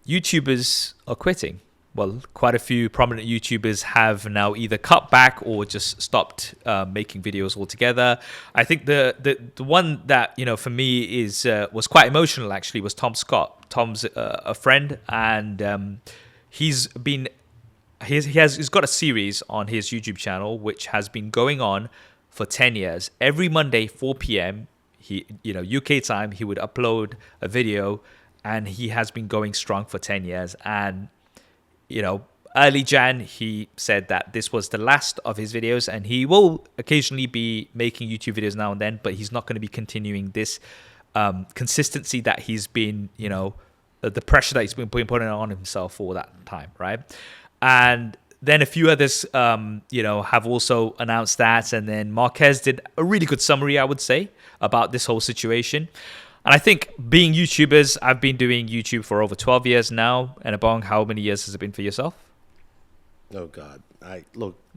YouTubers are quitting. Well, quite a few prominent YouTubers have now either cut back or just stopped making videos altogether. I think the one that, for me was quite emotional actually was Tom Scott. Tom's a friend, and he's got a series on his YouTube channel which has been going on for 10 years. Every Monday 4 p.m. he UK time he would upload a video, and he has been going strong for 10 years. And early Jan, he said that this was the last of his videos, and he will occasionally be making YouTube videos now and then, but he's not going to be continuing this consistency that he's been, the pressure that he's been putting on himself for that time, right? And then a few others, have also announced that. And then Marquez did a really good summary, I would say, about this whole situation. And I think being YouTubers, I've been doing YouTube for over 12 years now. And Abong, how many years has it been for yourself? Oh, God.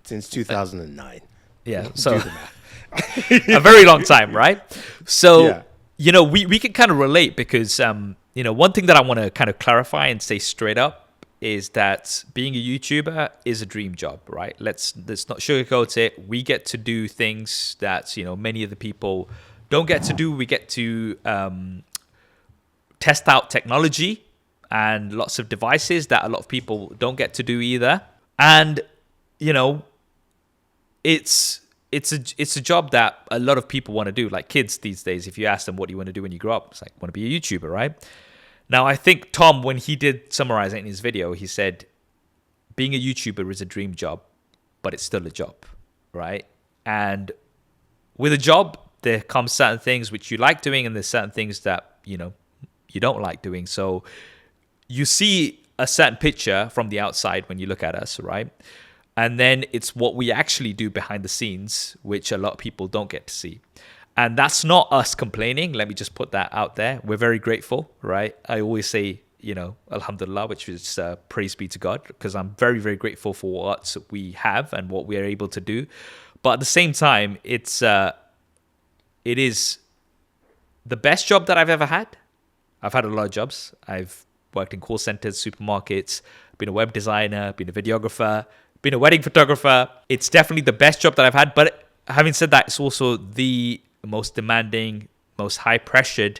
Since 2009. Yeah, so a very long time, right? So, yeah. We can kind of relate because, one thing that I want to kind of clarify and say straight up is that being a YouTuber is a dream job, right? Let's not sugarcoat it. We get to do things that, many of the people don't get to do. We get to test out technology and lots of devices that a lot of people don't get to do either. And it's a job that a lot of people want to do. Like kids these days, if you ask them what do you want to do when you grow up, it's like, I want to be a YouTuber, right? Now, I think Tom, when he did summarize it in his video, he said, being a YouTuber is a dream job, but it's still a job, right? And with a job, there comes certain things which you like doing, and there's certain things that, you don't like doing. So you see a certain picture from the outside when you look at us, right? And then it's what we actually do behind the scenes, which a lot of people don't get to see. And that's not us complaining. Let me just put that out there. We're very grateful, right? I always say, Alhamdulillah, which is praise be to God, because I'm very, very grateful for what we have and what we are able to do. But at the same time, it is the best job that I've ever had. I've had a lot of jobs. I've worked in call centers, supermarkets, been a web designer, been a videographer, been a wedding photographer. It's definitely the best job that I've had. But having said that, it's also the most demanding, most high-pressured,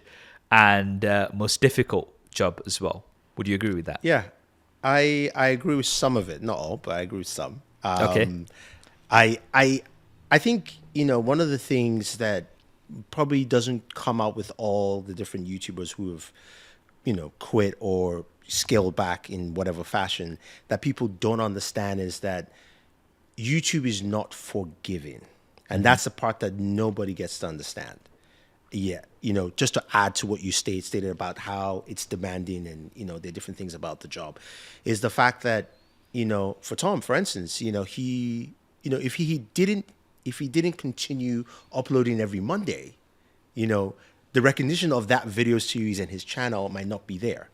and most difficult job as well. Would you agree with that? Yeah, I agree with some of it, not all, but I agree with some. Okay. I think one of the things that probably doesn't come out with all the different YouTubers who have quit or scaled back in whatever fashion that people don't understand is that YouTube is not forgiving. And that's the part that nobody gets to understand. Yeah, just to add to what you stated about how it's demanding and, there are different things about the job, is the fact that, for Tom, for instance, he, if he didn't continue uploading every Monday, the recognition of that video series and his channel might not be there.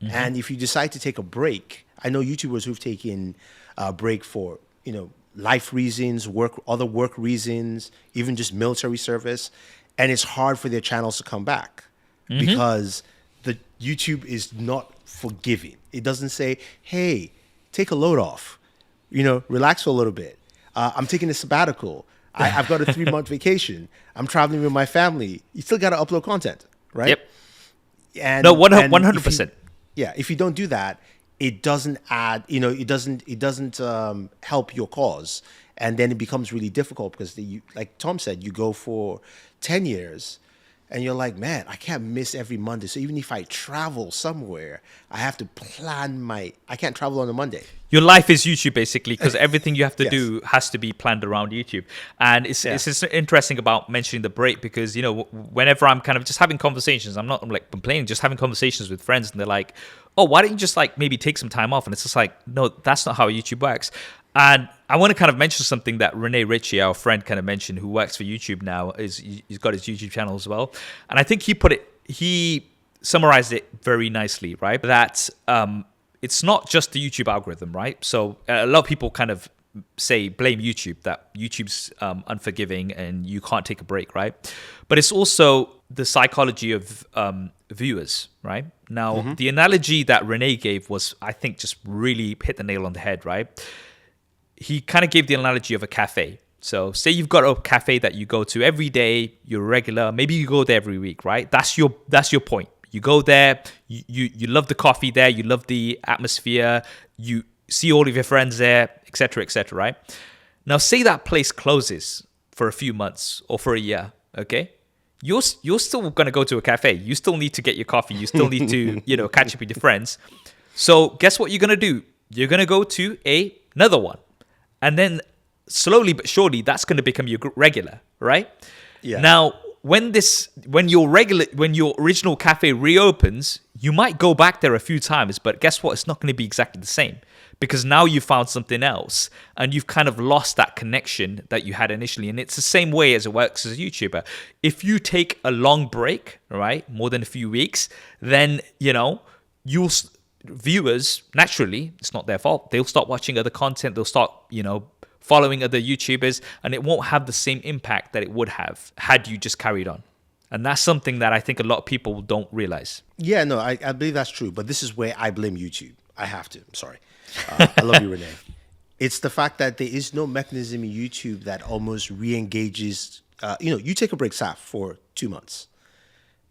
Mm-hmm. And if you decide to take a break, I know YouTubers who've taken a break for, life reasons, other work reasons, even just military service. And it's hard for their channels to come back because the YouTube is not forgiving. It doesn't say, hey, take a load off, relax for a little bit. I'm taking a sabbatical. I've got a 3-month vacation. I'm traveling with my family. You still got to upload content, right? Yep. And, no, 100%. If you don't do that, it doesn't add, it doesn't help your cause. And then it becomes really difficult because, like Tom said, you go for 10 years and you're like, man, I can't miss every Monday. So even if I travel somewhere, I have to plan I can't travel on a Monday. Your life is YouTube, basically, because everything you have to Yes. do has to be planned around YouTube. And it's interesting about mentioning the break because, whenever I'm kind of just having conversations, I'm not like complaining, just having conversations with friends, and they're like, oh, why don't you just like maybe take some time off? And it's just like, no, that's not how YouTube works. And I want to kind of mention something that Renee Ritchie, our friend, kind of mentioned, who works for YouTube now. He's got his YouTube channel as well. And I think he summarized it very nicely, right? That it's not just the YouTube algorithm, right? So a lot of people kind of blame YouTube, that YouTube's unforgiving and you can't take a break, right? But it's also the psychology of viewers, right? Now, the analogy that Renee gave was, I think, just really hit the nail on the head, right? He kind of gave the analogy of a cafe. So say you've got a cafe that you go to every day, you're regular, maybe you go there every week, right? That's your point. You go there, you love the coffee there, you love the atmosphere, you see all of your friends there, etc., etc., right? Now say that place closes for a few months or for a year, okay? You're still going to go to a cafe. You still need to get your coffee. You still need to, catch up with your friends. So guess what you're going to do? You're going to go to another one. And then slowly but surely, that's going to become your regular, right? Yeah. Now, when your original cafe reopens, you might go back there a few times, but guess what? It's not going to be exactly the same because now you found something else and you've kind of lost that connection that you had initially. And it's the same way as it works as a YouTuber. If you take a long break, right, more than a few weeks, then, viewers, naturally, it's not their fault. They'll start watching other content. They'll start, following other YouTubers, and it won't have the same impact that it would have had you just carried on. And that's something that I think a lot of people don't realize. Yeah, no, I believe that's true. But this is where I blame YouTube. I have to. I'm sorry. I love you, Renee. It's the fact that there is no mechanism in YouTube that almost re-engages. You take a break, Saf, for 2 months,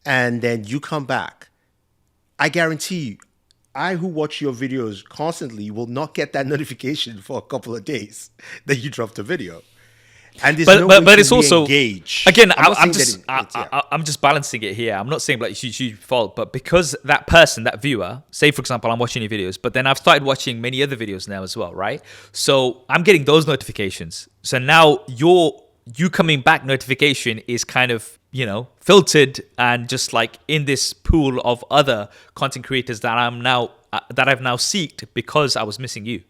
and then you come back. I guarantee you, I who watch your videos constantly will not get that notification for a couple of days that you dropped a video. And but it's also engage. Again, I'm just balancing it here. I'm not saying like it's YouTube's fault, but because that person, that viewer, say for example, I'm watching your videos, but then I've started watching many other videos now as well, right? So I'm getting those notifications. So now you coming back notification is kind of filtered and just like in this pool of other content creators that I've now seeked because I was missing you.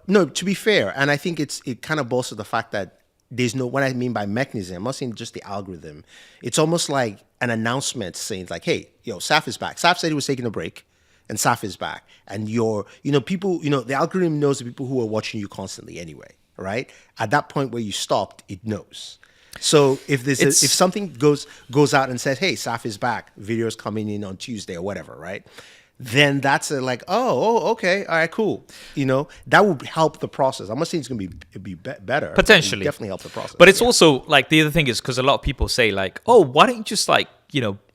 No, to be fair, and I think it kind of bolsters the fact that there's no, what I mean by mechanism, I'm not saying just the algorithm. It's almost like an announcement saying like, hey, Saf is back. Saf said he was taking a break and Saf is back. And people, the algorithm knows the people who are watching you constantly anyway, right? At that point where you stopped, it knows. So if if something goes out and says, hey, Saf is back, videos coming in on Tuesday or whatever, right? Then that's okay, all right, cool. That would help the process. I'm not saying it's going to be better. Potentially. Definitely help the process. But it's also like the other thing is because a lot of people say like, oh, why don't you just like,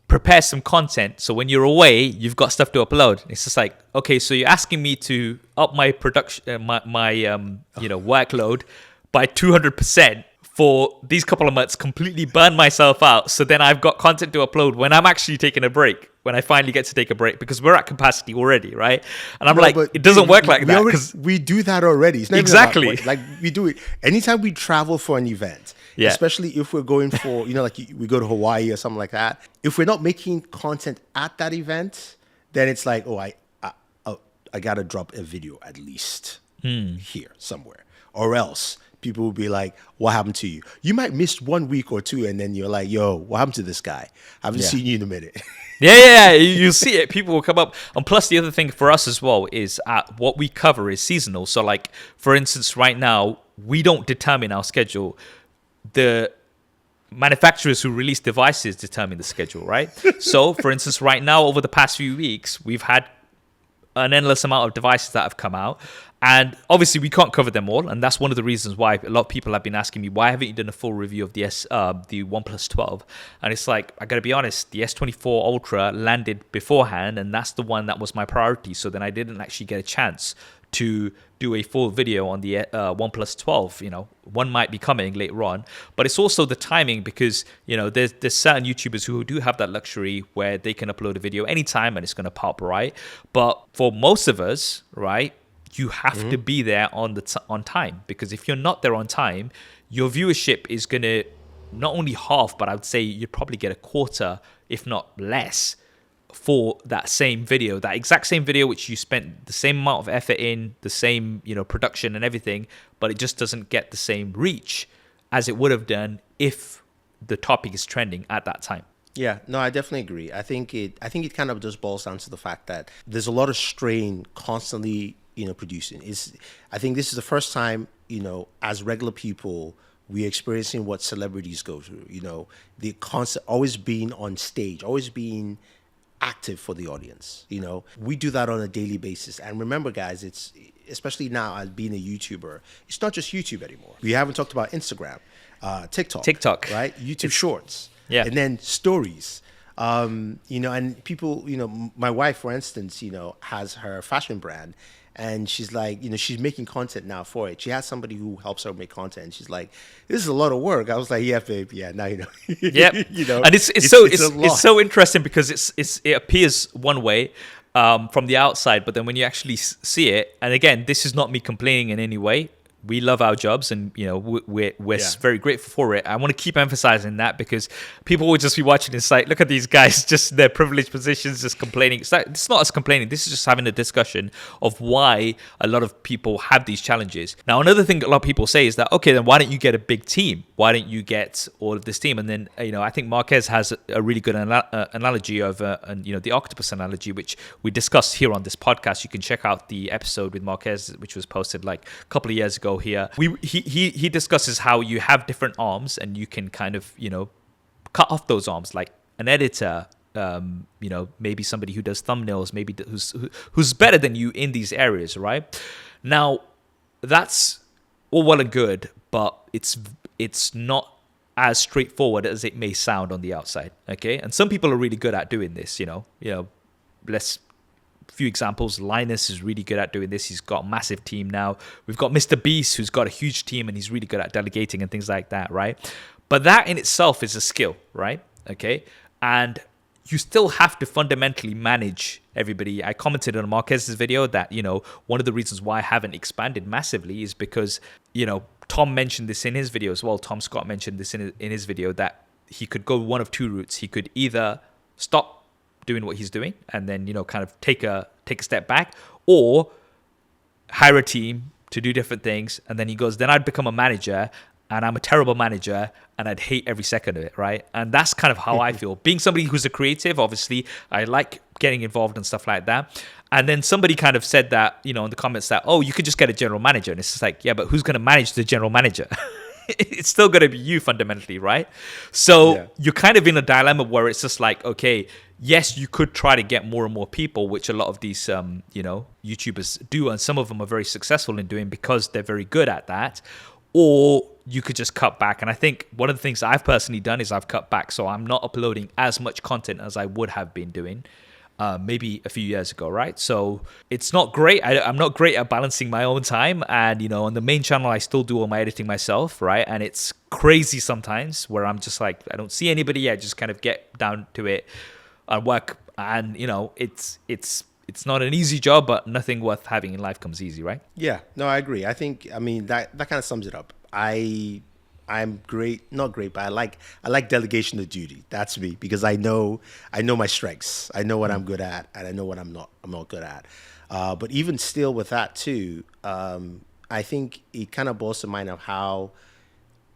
prepare some content so when you're away, you've got stuff to upload. It's just like, okay, so you're asking me to up my production, my workload by 200%. For these couple of months, completely burn myself out. So then I've got content to upload when I'm actually taking a break, when I finally get to take a break, because we're at capacity already, right? And I'm it doesn't work like that. Because we do that already. It's not exactly. Like we do it. Anytime we travel for an event, especially if we're going for, we go to Hawaii or something like that. If we're not making content at that event, then it's like, I got to drop a video at least here somewhere, or else people will be like, what happened to you? You might miss 1 week or two, and then you're like, yo, what happened to this guy? I haven't seen you in a minute. Yeah. You see it. People will come up. And plus, the other thing for us as well is what we cover is seasonal. So, like, for instance, right now, we don't determine our schedule. The manufacturers who release devices determine the schedule, right? So, for instance, right now, over the past few weeks, we've had an endless amount of devices that have come out. And obviously, we can't cover them all, and that's one of the reasons why a lot of people have been asking me, why haven't you done a full review of the OnePlus 12? And it's like, I gotta be honest, the S24 Ultra landed beforehand, and that's the one that was my priority. So then I didn't actually get a chance to do a full video on the OnePlus 12. One might be coming later on, but it's also the timing because there's certain YouTubers who do have that luxury where they can upload a video anytime and it's gonna pop, right? But for most of us, right, you have to be there on time, because if you're not there on time, your viewership is going to not only half, but I would say you'd probably get a quarter, if not less, for that same video, that exact same video which you spent the same amount of effort in, the same production and everything, but it just doesn't get the same reach as it would have done if the topic is trending at that time. Yeah, no, I definitely agree. I think it kind of just boils down to the fact that there's a lot of strain constantly producing. I think this is the first time, as regular people, We're experiencing what celebrities go through. The constant, always being on stage, always being active for the audience. We do that on a daily basis. And remember, guys, it's especially now as being a YouTuber, it's not just YouTube anymore. We haven't talked about Instagram, TikTok, right? YouTube Shorts, and then stories. And people, my wife, for instance, has her fashion brand, and she's like, she's making content now for it. She has somebody who helps her make content. And she's like, this is a lot of work. I was like, yeah, babe, yeah, now you know. Yep. And it's so interesting because it appears one way from the outside, but then when you actually see it, and again, this is not me complaining in any way. We love our jobs, and we're very grateful for it. I want to keep emphasizing that because people will just be watching and say, "Look at these guys, just their privileged positions, just complaining." It's not us complaining. This is just having a discussion of why a lot of people have these challenges. Now, another thing a lot of people say is that, okay, then why don't you get a big team? Why don't you get all of this team? And then I think Marquez has a really good analogy of the octopus analogy, which we discussed here on this podcast. You can check out the episode with Marquez, which was posted like a couple of years ago. Here he discusses how you have different arms and you can kind of cut off those arms, like an editor, maybe somebody who does thumbnails, maybe who's better than you in these areas, right? Now that's all well and good, but it's not as straightforward as it may sound on the outside. Okay, and some people are really good at doing this. Few examples. Linus is really good at doing this. He's got a massive team now. We've got Mr. Beast, who's got a huge team, and he's really good at delegating and things like that, right? But that in itself is a skill, right? Okay, and you still have to fundamentally manage everybody. I commented on Marquez's video that one of the reasons why I haven't expanded massively is because Tom mentioned this in his video as well. Tom Scott mentioned this in his video that he could go one of two routes. He could either stop doing what he's doing and then kind of take a step back, or hire a team to do different things. And then he goes, then I'd become a manager, and I'm a terrible manager, and I'd hate every second of it, right? And that's kind of how I feel. Being somebody who's a creative, obviously, I like getting involved and stuff like that. And then somebody kind of said that, in the comments that, oh, you could just get a general manager. And it's just like, yeah, but who's going to manage the general manager? It's still going to be you fundamentally, right? So you're kind of in a dilemma where it's just like, okay, yes, you could try to get more and more people, which a lot of these, YouTubers do. And some of them are very successful in doing because they're very good at that. Or you could just cut back. And I think one of the things I've personally done is I've cut back. So I'm not uploading as much content as I would have been doing maybe a few years ago, right? So it's not great. I'm not great at balancing my own time. And, on the main channel, I still do all my editing myself, right? And it's crazy sometimes where I'm just like, I don't see anybody. I just kind of get down to it and work. And, it's not an easy job, but nothing worth having in life comes easy, right? Yeah, no, I agree. I think, that kind of sums it up. I'm not great, but I like delegation of duty. That's me, because I know my strengths. I know what I'm good at, and I know what I'm not good at. But even still with that too, I think it kind of boils to mind of how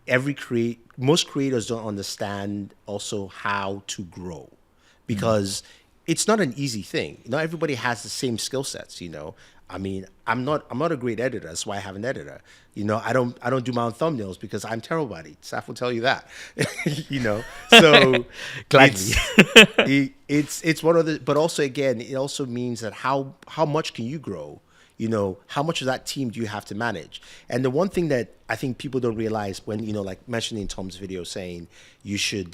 most creators don't understand also how to grow, because it's not an easy thing. Not everybody has the same skill sets. I'm not a great editor. That's why I have an editor. I don't do my own thumbnails because I'm terrible at it. Saf will tell you that. So gladly. It's one of the. But also, again, it also means that how much can you grow? How much of that team do you have to manage? And the one thing that I think people don't realize when like mentioning Tom's video saying you should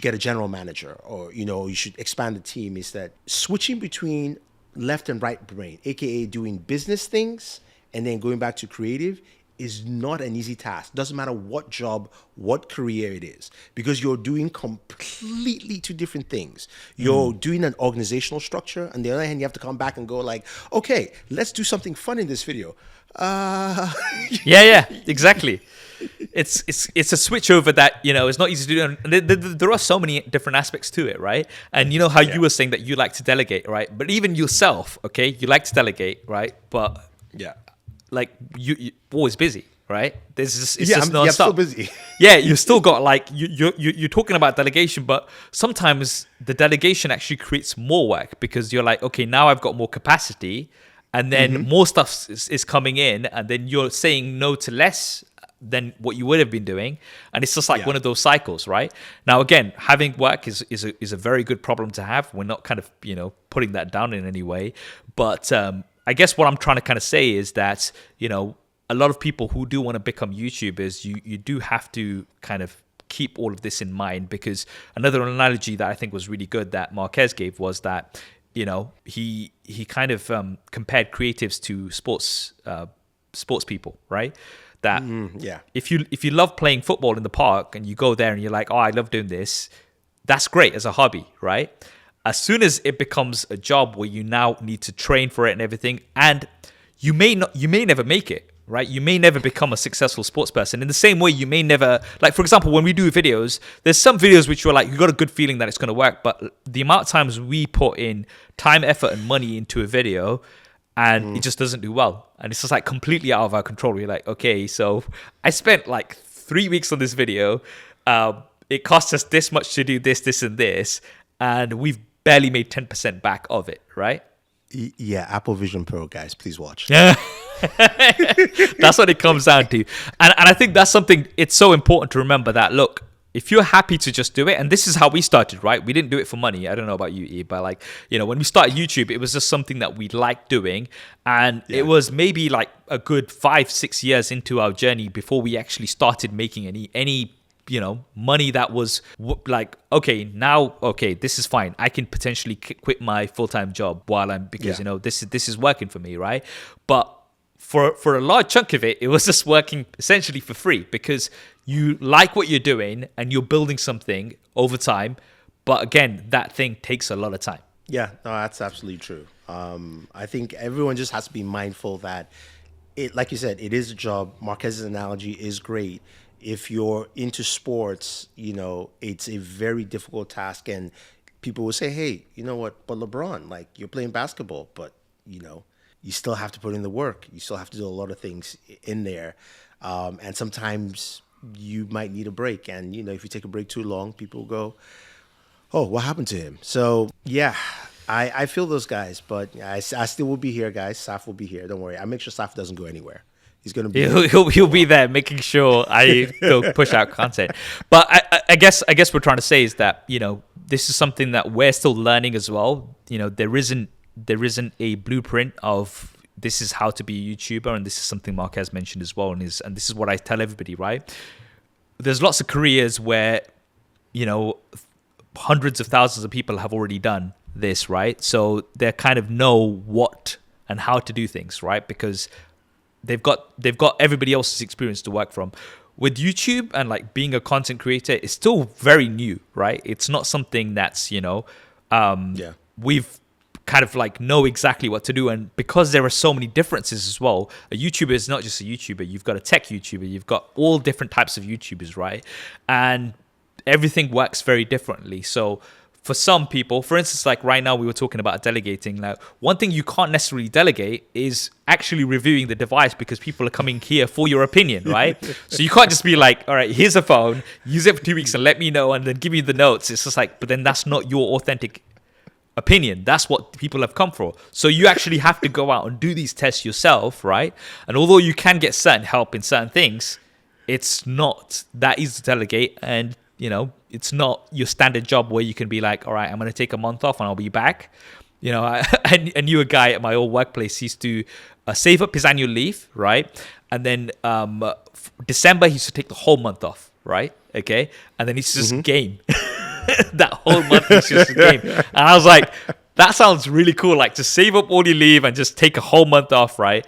get a general manager, or you should expand the team, is that switching between left and right brain, aka doing business things and then going back to creative, is not an easy task. Doesn't matter what job, what career it is, because you're doing completely two different things. You're doing an organizational structure. On the other hand, you have to come back and go like, okay, let's do something fun in this video. Yeah, exactly. It's a switch over that, it's not easy to do. There are so many different aspects to it, right? And how you were saying that you like to delegate, right? But even yourself, okay, you like to delegate, right? But like you're always busy, right? It's just nonstop. I'm still busy. Yeah, you still got like you're talking about delegation, but sometimes the delegation actually creates more work, because you're like, okay, now I've got more capacity, and then more stuff is coming in, and then you're saying no to less than what you would have been doing, and it's just like Yeah. one of those cycles, right? Now, again, having work is a very good problem to have. We're not kind of putting that down in any way, but I guess what I'm trying to kind of say is that a lot of people who do want to become YouTubers, you do have to kind of keep all of this in mind, because another analogy that I think was really good that Marquez gave was that he kind of compared creatives to sports people, right? That Yeah. if you love playing football in the park and you go there and you're like, oh, I love doing this, that's great as a hobby, right? As soon as it becomes a job where you now need to train for it and everything, and you may never make it, right? You may never become a successful sports person. In the same way, you may never, like, for example, when we do videos, there's some videos which you're like, you got a good feeling that it's going to work, but the amount of times we put in time, effort, and money into a video, and it just doesn't do well. And it's just like completely out of our control. We're like, okay, so I spent like 3 weeks on this video. It cost us this much to do this, and this, and we've barely made 10% back of it, right? Yeah, Apple Vision Pro, guys, please watch. Yeah. That's what it comes down to. And I think that's something, it's so important to remember that, look, if you're happy to just do it, and this is how we started, right? We didn't do it for money. I don't know about you, E, but like, when we started YouTube, it was just something that we liked doing. And it was maybe like a good 5-6 years into our journey before we actually started making any money that was like, okay, this is fine. I can potentially quit my full-time job because this is working for me, right? But for a large chunk of it, it was just working essentially for free because you like what you're doing and you're building something over time. But again, that thing takes a lot of time. Yeah, no, that's absolutely true. I think everyone just has to be mindful that like you said, it is a job. Marquez's analogy is great. If you're into sports, it's a very difficult task. And people will say, hey, you know what? But LeBron, like, you're playing basketball, but, you still have to put in the work. You still have to do a lot of things in there. And sometimes you might need a break. And, if you take a break too long, people go, oh, what happened to him? So, yeah, I feel those guys. But I still will be here, guys. Saf will be here. Don't worry. I make sure Saf doesn't go anywhere. He's gonna be. He'll be there, making sure I go push out content. But I guess we're trying to say is that this is something that we're still learning as well. There isn't a blueprint of this is how to be a YouTuber, and this is something Marquez mentioned as well, and this is what I tell everybody. Right? There's lots of careers where hundreds of thousands of people have already done this, right? So they kind of know what and how to do things, right? Because they've got everybody else's experience to work from. With YouTube and like being a content creator, it's still very new, right? It's not something that's we've kind of like know exactly what to do. And because there are so many differences as well, a YouTuber is not just a YouTuber. You've got a tech YouTuber. You've got all different types of YouTubers, right? And everything works very differently. So for some people, for instance, like right now we were talking about delegating. Now, one thing you can't necessarily delegate is actually reviewing the device, because people are coming here for your opinion, right? So you can't just be like, all right, here's a phone, use it for 2 weeks and let me know and then give me the notes. It's just like, but then that's not your authentic opinion. That's what people have come for. So you actually have to go out and do these tests yourself, right? And although you can get certain help in certain things, it's not that easy to delegate. And it's not your standard job where you can be like, all right, I'm going to take a month off and I'll be back. I knew a guy at my old workplace. He used to save up his annual leave, right? And then December, he used to take the whole month off, right? Okay. And then he used to just game. That whole month was just a game. And I was like, that sounds really cool. Like, to save up all your leave and just take a whole month off, right?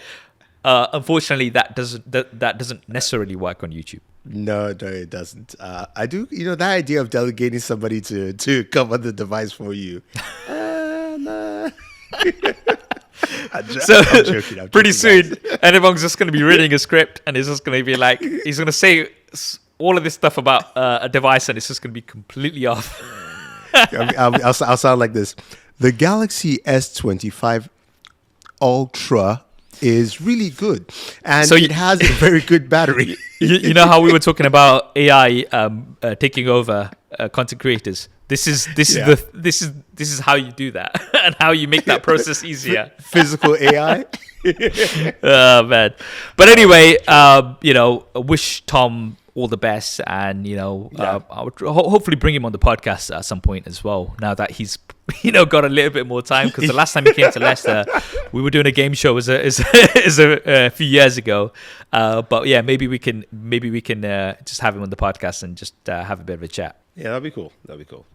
Unfortunately, that doesn't necessarily work on YouTube. No, it doesn't. I do, that idea of delegating somebody to come on the device for you. Nah. I'm joking. Pretty soon, anyone's just going to be reading a script and it's just going to be like, he's going to say all of this stuff about a device and it's just going to be completely off. I'll sound like this. The Galaxy S25 Ultra is really good, and so it has a very good battery. You know how we were talking about AI taking over content creators. This is how you do that and how you make that process easier. Physical AI. Oh man. But anyway, wish Tom all the best, and I would hopefully bring him on the podcast at some point as well. Now that he's got a little bit more time, because the last time he came to Leicester, we were doing a game show a few years ago. But yeah, maybe we can just have him on the podcast and just have a bit of a chat. Yeah, that'd be cool. That'd be cool.